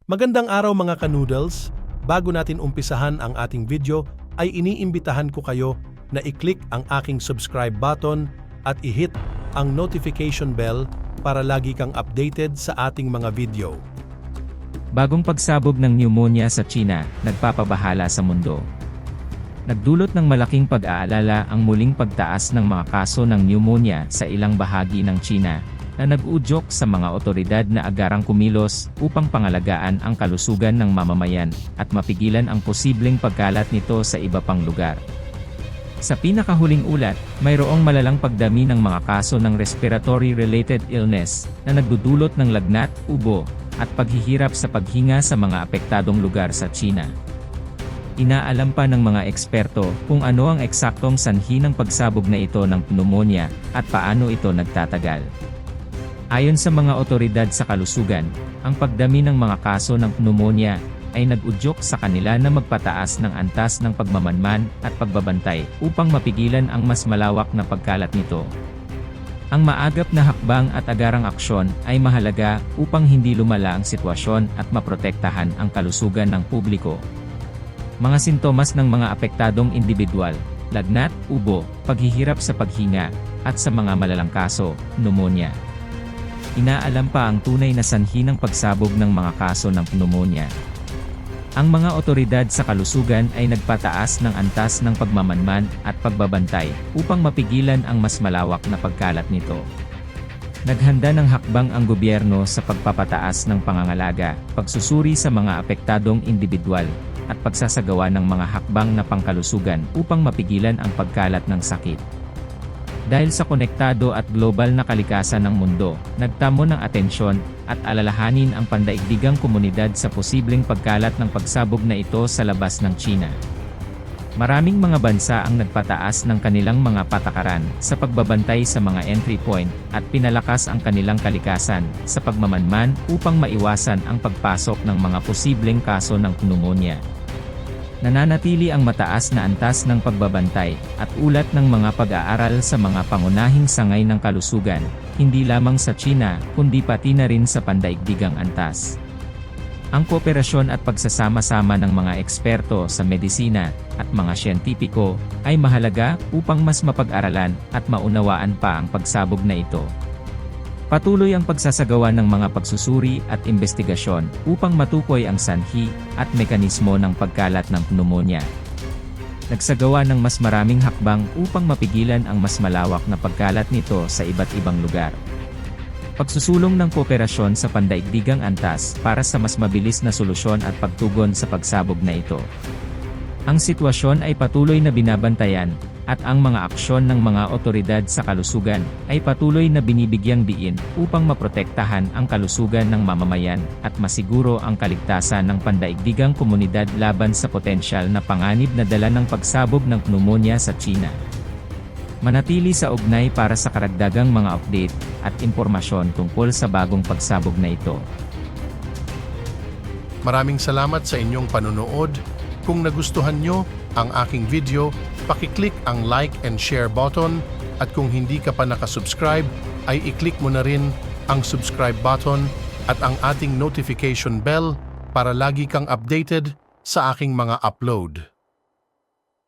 Magandang araw mga ka-noodles! Bago natin umpisahan ang ating video, ay iniimbitahan ko kayo na i-click ang aking subscribe button at i-hit ang notification bell para lagi kang updated sa ating mga video. Bagong pagsabog ng pneumonia sa China, nagpapabahala sa mundo. Nagdulot ng malaking pag-aalala ang muling pagtaas ng mga kaso ng pneumonia sa ilang bahagi ng China, na nag-udyok sa mga otoridad na agarang kumilos upang pangalagaan ang kalusugan ng mamamayan at mapigilan ang posibleng pagkalat nito sa iba pang lugar. Sa pinakahuling ulat, mayroong malalang pagdami ng mga kaso ng respiratory-related illness na nagdudulot ng lagnat, ubo, at paghihirap sa paghinga sa mga apektadong lugar sa China. Inaalam pa ng mga eksperto kung ano ang eksaktong sanhi ng pagsabog na ito ng pneumonia at paano ito nagtatagal. Ayon sa mga otoridad sa kalusugan, ang pagdami ng mga kaso ng pneumonia ay nag-udyok sa kanila na magpataas ng antas ng pagmamanman at pagbabantay upang mapigilan ang mas malawak na pagkalat nito. Ang maagap na hakbang at agarang aksyon ay mahalaga upang hindi lumala ang sitwasyon at maprotektahan ang kalusugan ng publiko. Mga sintomas ng mga apektadong individual, lagnat, ubo, paghihirap sa paghinga, at sa mga malalang kaso, pneumonia. Inaalam pa ang tunay na sanhi ng pagsabog ng mga kaso ng pneumonia. Ang mga otoridad sa kalusugan ay nagpataas ng antas ng pagmamanman at pagbabantay upang mapigilan ang mas malawak na pagkalat nito. Naghanda ng hakbang ang gobyerno sa pagpapataas ng pangangalaga, pagsusuri sa mga apektadong individual, at pagsasagawa ng mga hakbang na pangkalusugan upang mapigilan ang pagkalat ng sakit. Dahil sa konektado at global na kalikasan ng mundo, nagtamo ng atensyon at alalahanin ang pandaigdigang komunidad sa posibleng pagkalat ng pagsabog na ito sa labas ng China. Maraming mga bansa ang nagpataas ng kanilang mga patakaran sa pagbabantay sa mga entry point at pinalakas ang kanilang kalikasan sa pagmamanman upang maiwasan ang pagpasok ng mga posibleng kaso ng pneumonia. Nananatili ang mataas na antas ng pagbabantay at ulat ng mga pag-aaral sa mga pangunahing sangay ng kalusugan, hindi lamang sa China, kundi pati na rin sa pandaigdigang antas. Ang kooperasyon at pagsasama-sama ng mga eksperto sa medisina at mga siyentipiko ay mahalaga upang mas mapag-aralan at maunawaan pa ang pagsabog na ito. Patuloy ang pagsasagawa ng mga pagsusuri at investigasyon upang matukoy ang sanhi at mekanismo ng pagkalat ng pneumonia. Nagsagawa ng mas maraming hakbang upang mapigilan ang mas malawak na pagkalat nito sa iba't ibang lugar. Pagsusulong ng kooperasyon sa pandaigdigang antas para sa mas mabilis na solusyon at pagtugon sa pagsabog na ito. Ang sitwasyon ay patuloy na binabantayan, at ang mga aksyon ng mga otoridad sa kalusugan ay patuloy na binibigyang diin upang maprotektahan ang kalusugan ng mamamayan at masiguro ang kaligtasan ng pandaigdigang komunidad laban sa potensyal na panganib na dala ng pagsabog ng pneumonia sa China. Manatili sa ugnay para sa karagdagang mga update at impormasyon tungkol sa bagong pagsabog na ito. Maraming salamat sa inyong panonood. Kung nagustuhan nyo ang aking video, paki-click ang like and share button at kung hindi ka pa nakasubscribe, ay i-click mo na rin ang subscribe button at ang ating notification bell para lagi kang updated sa aking mga upload.